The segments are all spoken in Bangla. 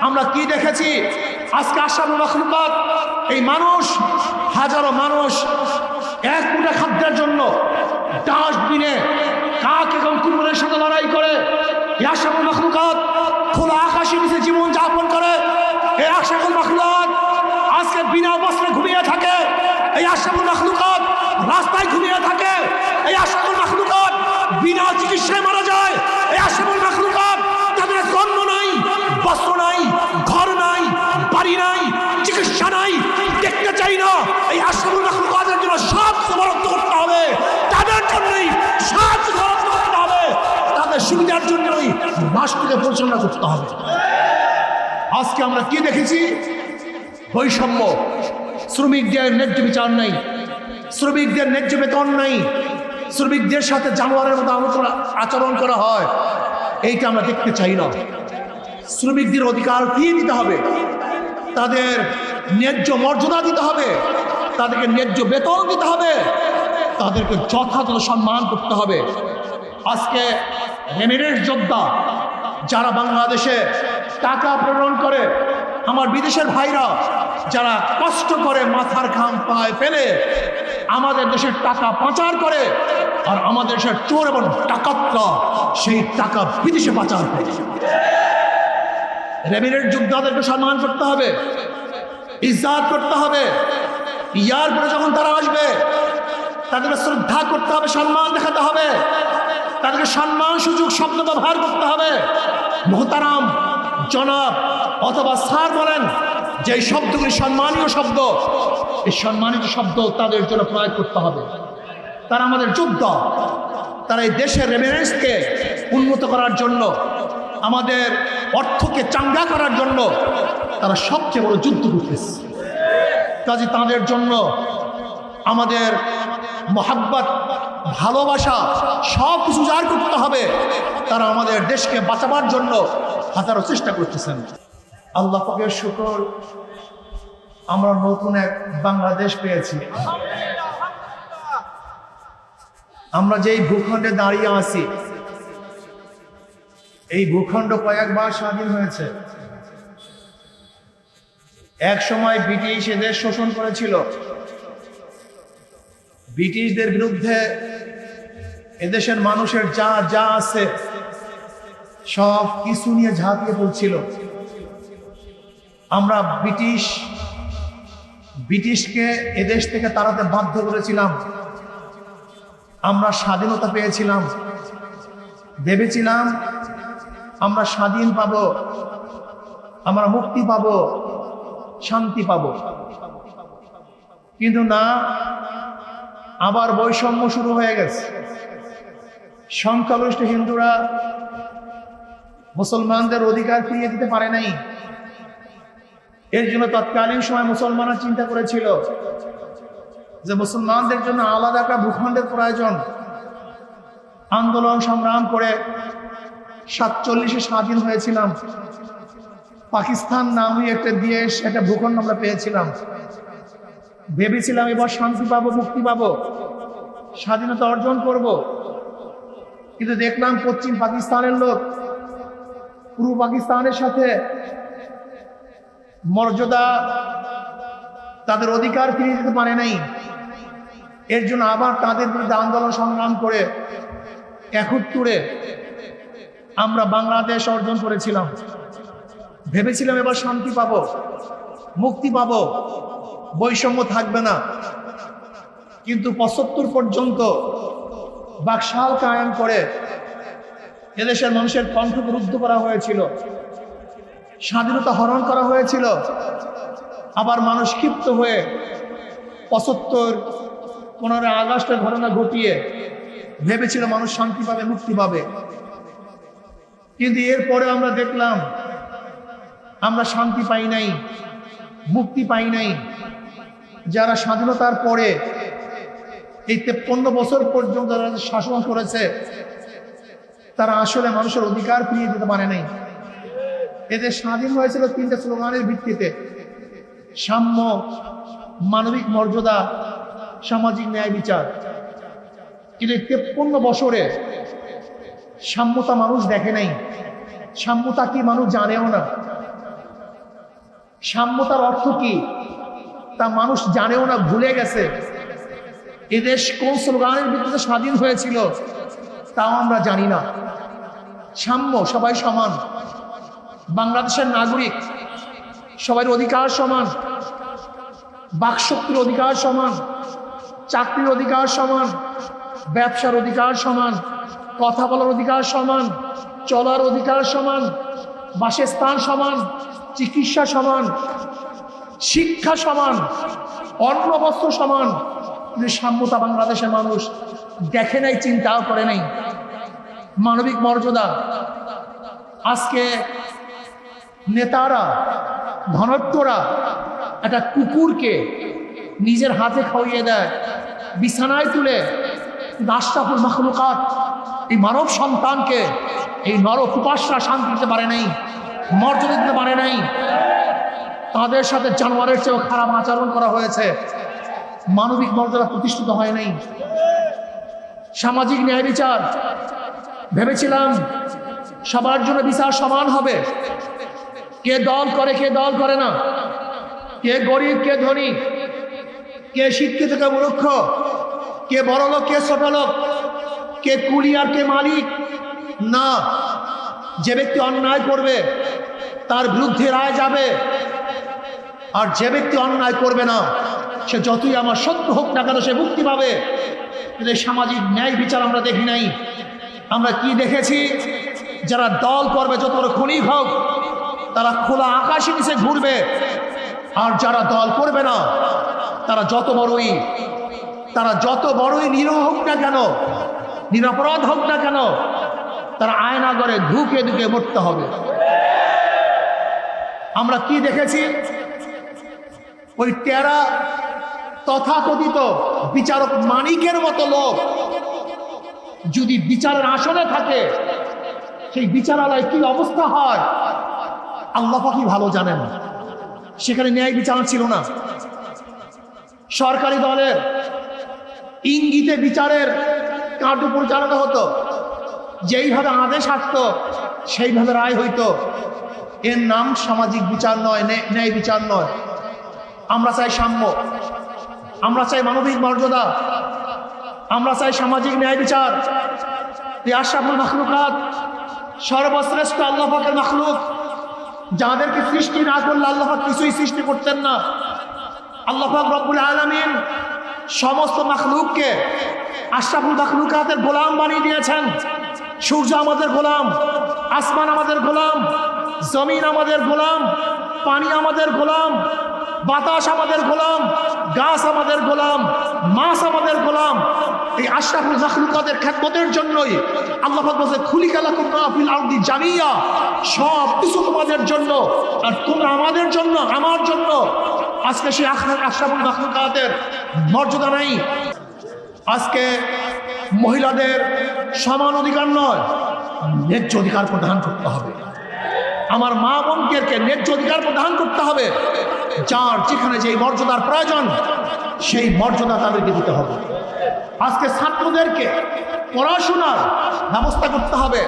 আমরা কি দেখেছি? আজকে আশরাফুল মাখলুকাত এই মানুষ, হাজারো মানুষ এক মুঠা খাদ্যের জন্য ডাস্টবিনে কাক এবং কুকুরের সাথে লড়াই করে এই আশরাফুল মাখলুকাত খোলা আকাশের নিচে জীবন যাপন করে। এই আশরাফুল মাখলুকাত আজকে বিনা বস্ত্রে ঘুমিয়ে থাকে। এই আশরাফুল মাখলুকাত রাস্তায় ঘুমিয়ে থাকে। এই আশরাফুল মাখলুকাত বিনা চিকিৎসায় মারা যায়। এই আশরাফুল মাখলুকাত তাদের জন্ম নাই, বস্ত্র নাই, ঘর নাই, বাড়ি নাই, চিকিৎসা নাই, দেখতে চাই না। এই আশরাফুল মাখলুকাতের জন্য সব বরাদ্দ করতে হবে, তাদের জন্যই সব বরাদ্দ করতে হবে, তাদের সুবিধার জন্যই রাষ্ট্রকে পরিচালনা করতে হবে। আজকে আমরা কি দেখেছি? বৈষম্য, শ্রমিকদের ন্যায্য বিচার নেই, শ্রমিকদের ন্যায্য বেতন নেই, শ্রমিকদের সাথে জানোয়ারের মতো আচরণ করা হয়। এইটা আমরা দেখতে চাই না। শ্রমিকদের অধিকার ফিরিয়ে দিতে হবে, তাদের ন্যায্য মর্যাদা দিতে হবে, তাদেরকে ন্যায্য বেতন দিতে হবে, তাদেরকে যথাযথ সম্মান করতে হবে। আজকে রেমিটেন্স যোদ্ধা যারা বাংলাদেশে টাকা প্রেরণ করে, আমার বিদেশের ভাইরা যারা কষ্ট করে মাথার ঘাম পায়ে ফেলে আমাদের দেশের টাকা পাচার করে, আর আমাদের দেশের চোর এবং ডাকাতরা সেই টাকা বিদেশে পাচার করে। রেমিটেন্স যোদ্ধাদেরকে সম্মান করতে হবে, ইজ্জত করতে হবে। ইয়ার পরে যখন তারা আসবে তাদেরকে শ্রদ্ধা করতে হবে, সম্মান দেখাতে হবে, তাদেরকে সম্মান সুযোগ শব্দ ব্যবহার করতে হবে। মোহতারাম, জনাব অথবা স্যার বলেন, যে এই শব্দগুলি সম্মানীয় শব্দ, এই সম্মানিত শব্দ তাদের জন্য প্রয়োগ করতে হবে। তারা আমাদের যোদ্ধা, তারা এই দেশের রেমিটেন্সকে উন্নত করার জন্য, আমাদের অর্থকে চাঙ্গা করার জন্য তারা সবচেয়ে বড় যুদ্ধ করতেছে। কাজে তাদের জন্য আমাদের মহাব্বত, ভালোবাসা সব কিছু জার করতে হবে। তারা আমাদের দেশকে বাঁচাবার জন্য হাজারো চেষ্টা করতেছেন। আল্লাহ পাকের শুকর, আমরা নতুন এক বাংলাদেশ পেয়েছি। আমরা যেই ভূখণ্ডে দাঁড়িয়ে আছি, এই ভূখণ্ড কয়েকবার স্বাধীন হয়েছে। এক সময় ব্রিটিশ এদের শোষণ করেছিল। ব্রিটিশদের বিরুদ্ধে এদেশের মানুষের যা যা আছে সব কিছু নিয়ে ঝাঁপিয়ে পড়ছিল। আমরা ব্রিটিশকে এদেশ থেকে তাড়াতে বাধ্য করেছিলাম। আমরা স্বাধীনতা পেয়েছিলাম, ভেবেছিলাম আমরা স্বাধীন পাব, আমরা মুক্তি পাব, শান্তি পাব। কিন্তু না, আবার বৈষম্য শুরু হয়ে গেছে। সংখ্যাগরিষ্ঠ হিন্দুরা মুসলমানদের অধিকার ফিরিয়ে দিতে পারে নাই। এর জন্য তৎকালীন সময় মুসলমানরা চিন্তা করেছিল যে মুসলমানদের জন্য আলাদা একটা ভূখণ্ডের প্রয়োজন। আন্দোলন সংগ্রাম করে 47-এ স্বাধীন হয়েছিলাম। পাকিস্তান নামে একটা দেশ, একটা ভূখণ্ড আমরা পেয়েছিলাম। ভেবেছিলাম এবার শান্তি পাবো, মুক্তি পাবো, স্বাধীনতা অর্জন করব। কিন্তু দেখলাম পশ্চিম পাকিস্তানের লোক পূর্ব পাকিস্তানের সাথে মর্যাদা, তাদের অধিকার ফিরিয়ে দিতে পারে নাই। এর জন্য আবার তাদের বিরুদ্ধে আন্দোলন সংগ্রাম করে 71-এ আমরা বাংলাদেশ অর্জন করেছিলাম। ভেবেছিলাম এবার শান্তি পাবো, মুক্তি পাবো, বৈষম্য থাকবে না। কিন্তু 75 পর্যন্ত বাকশাল কায়েম করে এদেশের মানুষের কণ্ঠকে রুদ্ধ করা হয়েছিল, স্বাধীনতা হরণ করা হয়েছিল। আবার মানুষ ক্ষিপ্ত হয়ে 75-15 আগস্টের ঘটনা ঘটিয়ে ভেবেছিল মানুষ শান্তি পাবে, মুক্তি পাবে। কিন্তু এরপরে আমরা দেখলাম আমরা শান্তি পাই নাই, মুক্তি পাই নাই। যারা স্বাধীনতার পরে এই 53 বছর পর্যন্ত যারা শাসন করেছে, তারা আসলে মানুষের অধিকার ফিরিয়ে দিতে পারে নাই। এদের স্বাধীন হয়েছিল 3টে স্লোগানের ভিত্তিতে: সাম্য, মানবিক মর্যাদা, সামাজিক ন্যায় বিচার। কিন্তু 53 বছরে সাম্যতা মানুষ দেখে নাই, সাম্যতা কি মানুষ জানেও না। সাম্যতার অর্থ কি তা মানুষ জানেও না, ভুলে গেছে। এদেশ কোন স্লোগানের ভিত্তিতে স্বাধীন হয়েছিল তাও আমরা জানি না। সাম্য, সবাই সমান, বাংলাদেশের নাগরিক, সবার অধিকার সমান, বাকশক্তির অধিকার সমান, চাকরির অধিকার সমান, ব্যবসার অধিকার সমান, কথা বলার অধিকার সমান, চলার অধিকার সমান, বাসস্থান সমান, চিকিৎসা সমান, শিক্ষা সমান, অন্ন বস্ত্র সমান। কিন্তু সাম্যতা বাংলাদেশের মানুষ দেখে নাই, চিন্তাও করে নাই। মানবিক মর্যাদা আজকে নেতারা, ধনত্বরা একটা কুকুরকে নিজের হাতে খাওয়িয়ে দেয়, বিছানায় তুলে। আশরাফুল মাখলুকাত এই মানব সন্তানকে, এই নরকুপাসরা শান্তি দিতে পারে নাই, মর্যাদা দিতে পারে নাই। তাদের সাথে জানোয়ারের চেয়েও খারাপ আচরণ করা হয়েছে। মানবিক মর্যাদা প্রতিষ্ঠিত হয় নাই। সামাজিক ন্যায় বিচার, ভেবেছিলাম সবার জন্য বিচার সমান হবে। কে দল করে, কে দল করে না, কে গরিব, কে ধনী, কে শিক্ষিত, কে মূর্খ, কে বড় লোক, কে ছোট লোক, কে কুলি আর কে মালিক। না, যে ব্যক্তি অন্যায় করবে তার বিরুদ্ধে রায় যাবে, আর যে ব্যক্তি অন্যায় করবে না সে যতই আমার সত্য হোক না কেন সে মুক্তি পাবে। কিন্তু এই সামাজিক ন্যায় বিচার আমরা দেখি নাই। আমরা কি দেখেছি? যারা দল করবে, যত বড় খনিক হোক, তারা খোলা আকাশের নিচে ঘুরবে। আর যারা দল করবে না তারা যত বড়ই নিরীহ হোক না কেন, নিরপরাধ হোক না কেন, তারা আয়নাঘরে ধুকে ধুকে মরতে হবে। আমরা কি দেখেছি? ওই টেরা তথাকথিত বিচারক মানিকের মতো লোক যদি বিচারের আসনে থাকে, সেই বিচারালয় কি অবস্থা হয় আল্লাহ পাকই ভালো জানেন। সেখানে ন্যায় বিচার ছিল না। সরকারি দলের ইঙ্গিতে বিচারের কার্য পরিচালনা হতো, যেইভাবে আদেশ আসতো সেইভাবে রায় হইতো। এর নাম সামাজিক বিচার নয়, ন্যায় বিচার নয়। আমরা চাই সাম্য, আমরা চাই মানবিক মর্যাদা, আমরা চাই সামাজিক ন্যায় বিচার। আশরাফুল মাখলুকাত সর্বশ্রেষ্ঠ আল্লাহ পাকের মাখলুক, যাদেরকে সৃষ্টি না করলে আল্লাহ পাক কিছুই সৃষ্টি করতেন না। আল্লাহ পাক রব্বুল আলামিন সমস্ত মাখলুককে আশরাফুল মাখলুকাতের গোলাম বানিয়ে দিয়েছেন। সূর্য আমাদের গোলাম, আসমান আমাদের গোলাম, জমিন আমাদের গোলাম, পানি আমাদের গোলাম, বাতাস আমাদের গোলাম, গাছ আমাদের গোলাম, মাছ আমাদের গোলাম। এই আশরাফুল মাখলুকাতের খেদমতের জন্যই আল্লাহ পাক বলেছে খুলিকা লাকুম মা ফিল আরদি জামিয়া, সব কিছু তোমাদের জন্য আর তোমরা আমাদের জন্য, আমার জন্য। আজকে সেই আশরাফুল মাখলুকাতের মর্যাদা নাই। আজকে মহিলাদের সমান অধিকার নয়, ন্যায্য অধিকার প্রদান করতে হবে। আমার মা বোনদেরকে ন্যায্য অধিকার প্রদান করতে হবে। যার যেখানে যেই মর্যাদার প্রয়োজন সেই মর্যাদা তাদেরকে দিতে হবে। আজকে ছাত্রদেরকে পড়াশোনার ব্যবস্থা করতে হবে।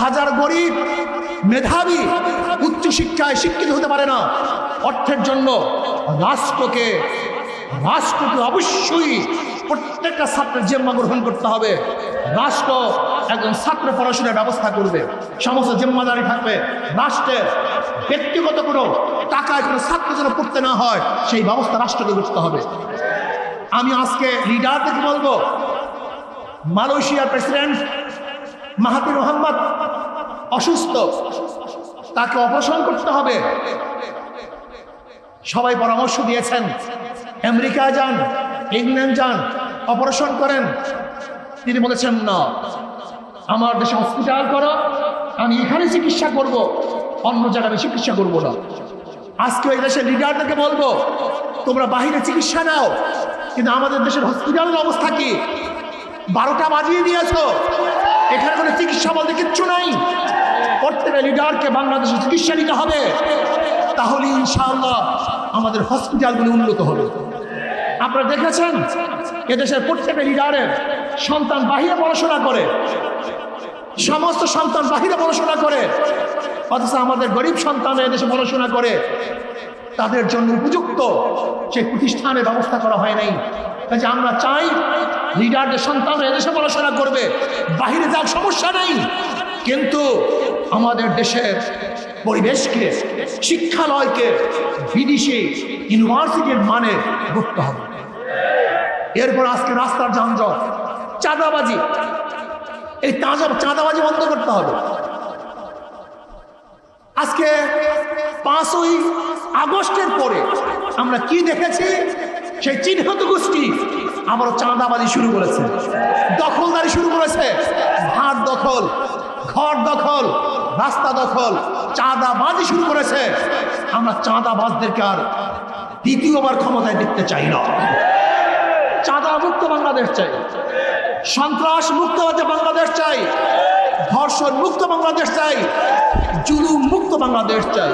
হাজার গরিব মেধাবী উচ্চশিক্ষায় শিক্ষিত হতে পারে না। অর্থের জন্য রাষ্ট্রকে অবশ্যই প্রত্যেকটা ছাত্রের জিম্মা গ্রহণ করতে হবে। রাষ্ট্র একজন ছাত্র পড়াশোনার ব্যবস্থা করবে, সমস্ত জিম্মাদারি থাকবে রাষ্ট্রের। ব্যক্তিগত কোনো টাকায় কোনো ছাত্র যেন পড়তে না হয় সেই ব্যবস্থা রাষ্ট্রকে করতে হবে। আমি আজকে লিডারদেরকে বলবো, মালয়েশিয়ার প্রেসিডেন্ট মাহাতির মোহাম্মদ অসুস্থ, তাকে অপারেশন করতে হবে। সবাই পরামর্শ দিয়েছেন আমেরিকা যান, ইংল্যান্ড যান, অপারেশন করেন। তিনি বলেছেন না, আমার দেশে হসপিটাল করো, আমি এখানে চিকিৎসা করব, অন্য জায়গায় চিকিৎসা করব না। আজকে ওই দেশের লিডারদেরকে বলবো, তোমরা বাহিরে চিকিৎসা নাও, কিন্তু আমাদের দেশের হসপিটালের অবস্থা কি? 12টা বাজিয়ে দিয়েছ, এখানে কোনো চিকিৎসা বলতে কিচ্ছু নাই। প্রত্যেকটা লিডারকে বাংলাদেশে চিকিৎসা নিতে হবে, তাহলে ইনশাআল্লাহ আমাদের হসপিটালগুলি উন্নত হবে। আপনারা দেখেছেন এদেশের প্রত্যেকটা লিডারের সন্তান বাহিরে পড়াশোনা করে, সমস্ত সন্তান বাহিরে পড়াশোনা করে, অথচ আমাদের গরিব সন্তান এদেশে পড়াশোনা করে। তাদের জন্য উপযুক্ত সেই প্রতিষ্ঠানের ব্যবস্থা করা হয় নাই। কাজে আমরা চাই লিডারদের সন্তানরা এদেশে পড়াশোনা করবে, বাহিরে যাওয়ার সমস্যা নেই, কিন্তু আমাদের দেশের পরিবেশকে, শিক্ষালয়কে বিদেশি ইউনিভার্সিটির মানে করতে হবে। এরপর আজকে রাস্তার যানজট, চাঁদাবাজি, এই চাঁদাবাজি বন্ধ করতে হবে। আজকে 5ই আগস্টের পরে আমরা কি দেখেছি? সেই চিহ্নিত গোষ্ঠী আবারও চাঁদাবাজি শুরু করেছে, দখলদারি শুরু করেছে, ভাট দখল, ঘর দখল, রাস্তা দখল, চাঁদাবাজি শুরু করেছে। আমরা চাঁদাবাজদেরকে আর দ্বিতীয়বার ক্ষমতায় দেখতে চাই না। চাঁদা মুক্ত বাংলাদেশ চাই, সন্ত্রাস মুক্ত বাংলাদেশ চাই, ধর্ষণ মুক্ত বাংলাদেশ চাই, জুলুম মুক্ত বাংলাদেশ চাই।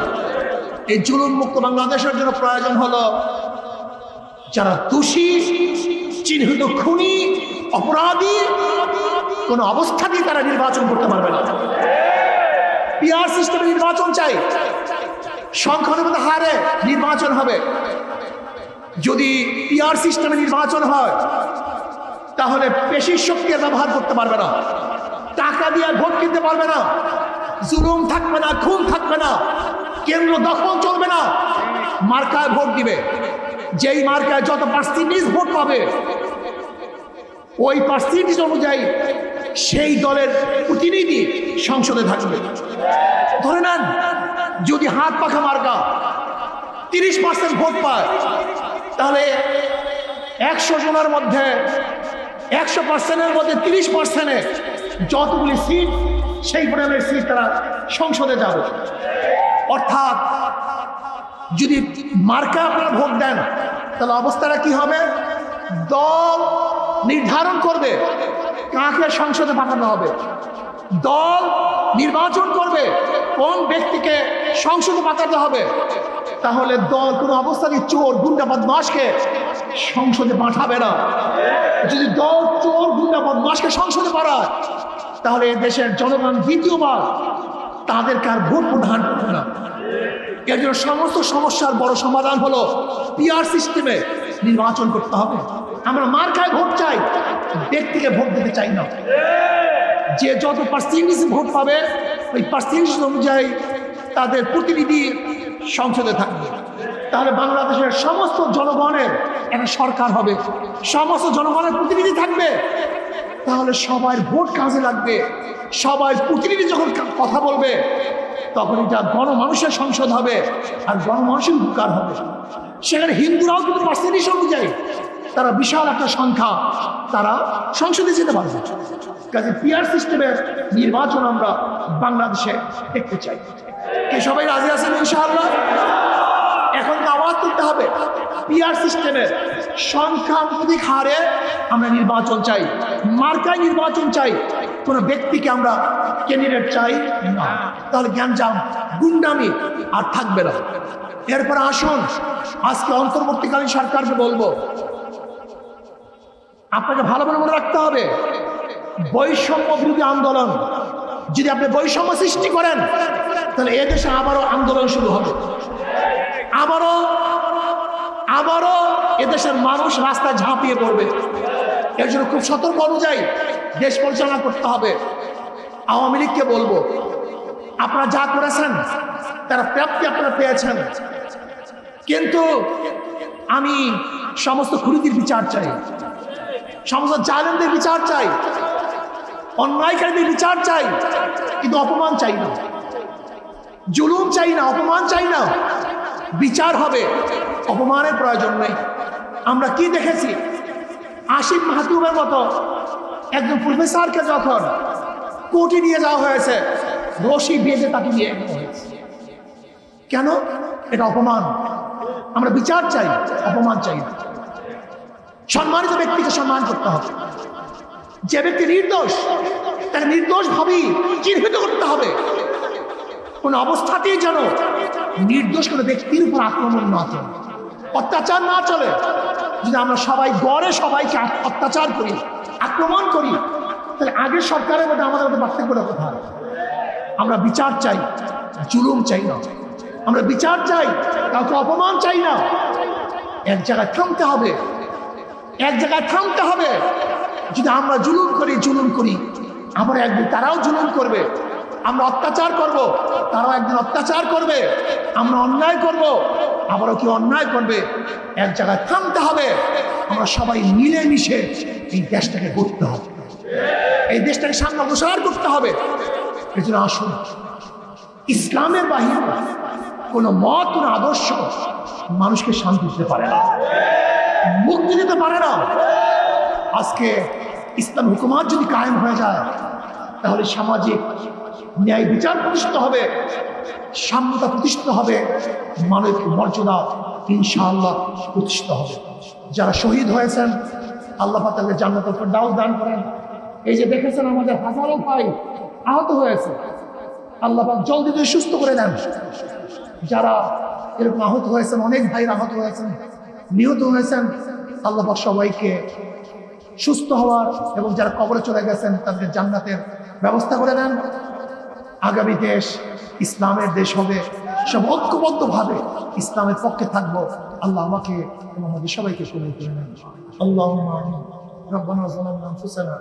এই জুলুম মুক্ত বাংলাদেশের জন্য প্রয়োজন হলো যারা দোষী, চিহ্নিত খুনি, অপরাধী, কোনো অবস্থাতেই তারা নির্বাচন করতে পারবে না। পিআর সিস্টেমে নির্বাচন চাই, সংখ্যানুপাতে হারে নির্বাচন হবে। যদি পিআর সিস্টেমে নির্বাচন হয় তাহলে পেশির শক্তি ব্যবহার করতে পারবে না, টাকা দিয়ে ভোট কিনতে পারবে না, জুলুম থাকবে না, খুন থাকবে না, কেন্দ্র দখল চলবে না, মার্কায় ভোট দিবে। যেই মার্কায় যত পার্সেন্টেজ ভোট পাবে ওই পার্সেন্টেজ অনুযায়ী সেই দলের প্রতিনিধি সংসদে থাকবে। ধরে নেন যদি হাত পাখা মার্কা 30% ভোট পায়, তাহলে 100 জনের মধ্যে 100%-এর মধ্যে 30%-এ যতগুলি সিট, সেই পরিমাণের সিট তারা সংসদে যাবে। অর্থাৎ যদি মার্কা আপনারা ভোট দেন তাহলে অবস্থাটা কি হবে? দল নির্ধারণ করবে কাকে সংসদে পাঠানো হবে, দল নির্বাচন করবে কোন ব্যক্তিকে সংসদে পাঠাতে হবে। তাহলে দল কোনো অবস্থাতেই চোর, গুন্ডা, বদমাশকে সংসদে পাঠাবে না। যদি দল চোর, গুন্ডা, বদমাশকে সংসদে পাঠায় তাহলে দেশের জনগণ দ্বিতীয়বার তাদেরকে আর ভোট প্রদান করবে না। এর জন্য সমস্ত সমস্যার বড় সমাধান হলো পিআর সিস্টেমে নির্বাচন করতে হবে। আমরা মার্কায় ভোট চাই, ব্যক্তিকে ভোট দিতে চাই না। যে যত পার্সেন্টেজ ভোট পাবে ওই পার্সেন্টেজ অনুযায়ী তাদের প্রতিনিধি সংসদে থাকবে। তাহলে বাংলাদেশের সমস্ত জনগণের একটা সরকার হবে, সমস্ত জনগণের প্রতিনিধি থাকবে। তাহলে সবার ভোট কাজে লাগবে, সবার প্রতিনিধি যখন কথা বলবে তখন এটা গণমানুষের সংসদ হবে আর গণমানুষের উপকার হবে। সেখানে হিন্দুরাও কিন্তু পার্সেন্টেজ অনুযায়ী তারা বিশাল একটা সংখ্যা তারা সংসদে যেতে পারবে। কাজে পিআর সিস্টেমের নির্বাচন আমরা বাংলাদেশে দেখতে চাই। কে সবাই রাজি আছেন ইনশাআল্লাহ? এখন আওয়াজ তুলতে হবে। পিআর সিস্টেমের সংখ্যানুপাতিক হারে আমরা নির্বাচন চাই, মার্কায় নির্বাচন চাই, কোনো ব্যক্তিকে আমরা ক্যান্ডিডেট চাই না। তাহলে গ্যাঞ্জাম, গুন্ডামি আর থাকবে না। এরপর আসুন আজকে অন্তর্বর্তীকালীন সরকারকে বলবো, আপনাকে ভালো মনে রাখতে হবে বৈষম্য বিরোধী আন্দোলন যদি আপনি বৈষম্য সৃষ্টি করেন তাহলে এদেশে আবারও আন্দোলন শুরু হবে, আবারও এদেশের মানুষ রাস্তায় ঝাঁপিয়ে পড়বে। এর জন্য খুব সতর্ক অনুযায়ী দেশ পরিচালনা করতে হবে। আওয়ামী লীগকে বলবো, আপনারা যা করেছেন তারা প্রাপ্তি আপনারা পেয়েছেন, কিন্তু আমি সমস্ত খুনিদের বিচার চাই, সমস্ত জালেমদের বিচার চাই, অন্যায়কারীদের বিচার চাই, কিন্তু অপমান চাই না, জুলুম চাই না, অপমান চাই না। বিচার হবে, অপমানের প্রয়োজন নেই। আমরা কি দেখেছি? আসিফ মাহতুবের মতো একজন প্রফেসরকে যখন কোর্টে নিয়ে যাওয়া হয়েছে, রশি বেঁধে তাকে নিয়ে হয়েছে। কেন? এটা অপমান। আমরা বিচার চাই, অপমান চাই না। সম্মানিত ব্যক্তিকে সম্মান করতে হবে। যে ব্যক্তি নির্দোষ তাকে নির্দোষ ভাবেই চিহ্নিত করতে হবে। কোন অবস্থাতেই যেন নির্দোষ কোনো ব্যক্তির উপর আক্রমণ না চলে, অত্যাচার না চলে। যদি আমরা সবাই গড়ে সবাইকে অত্যাচার করি, আক্রমণ করি, তাহলে আগের সরকারের মধ্যে আমাদের মধ্যে পার্থক্যটা কোথায়? আমরা বিচার চাই, জুলুম চাই না। আমরা বিচার চাই, কাউকে অপমান চাই না। এক জায়গায় থামতে হবে, এক জায়গায় থামতে হবে। যদি আমরা জুলুম করি, আবার একদিন তারাও জুলুম করবে। আমরা অত্যাচার করব, তারাও একদিন অত্যাচার করবে। আমরা অন্যায় করব, আবারও কি অন্যায় করবে। এক জায়গায় থামতে হবে। আমরা সবাই মিলেমিশে এই দেশটাকে গড়তে হবে, এই দেশটাকে সামনে অগ্রসর করতে হবে। এই জন্য আসুন, ইসলামের বাহিরে কোনো মত, কোনো আদর্শ মানুষকে শান্তি দিতে পারে না, মুক্তি দিতে পারে না। আজকে ইসলাম হুকুমাত যদি কায়েম হয়ে যায়, তাহলে সামাজিক ন্যায় বিচার প্রতিষ্ঠিত হবে, সাম্যতা প্রতিষ্ঠিত হবে, মানবিক মর্যাদা ইনশাআল্লাহ প্রতিষ্ঠিত হবে। যারা শহীদ হয়েছেন, আল্লাহ পাক তাদের জান্নাতুল ফেরদাউস দান করেন। এই যে দেখেছেন আমাদের হাজারো ভাই আহত হয়েছে, আল্লাহ পাক জলদি সুস্থ করে দেন। যারা এরকম আহত হয়েছেন, অনেক ভাই আহত হয়েছেন, নিহত হয়েছেন, আল্লাহ পাক সবাইকে সুস্থ হওয়ার এবং যারা কবরে চলে গেছেন তাদের জান্নাতের ব্যবস্থা করে দেন। আগামী দেশ ইসলামের দেশ হবে, সব ঐক্যবদ্ধভাবে ইসলামের পক্ষে থাকবো। আল্লাহ আমাকে এবং আমাদের সবাইকে কবুল করে নেন। আল্লাহুম্মা আমিন। রব্বানা যালামনা আনফুসানা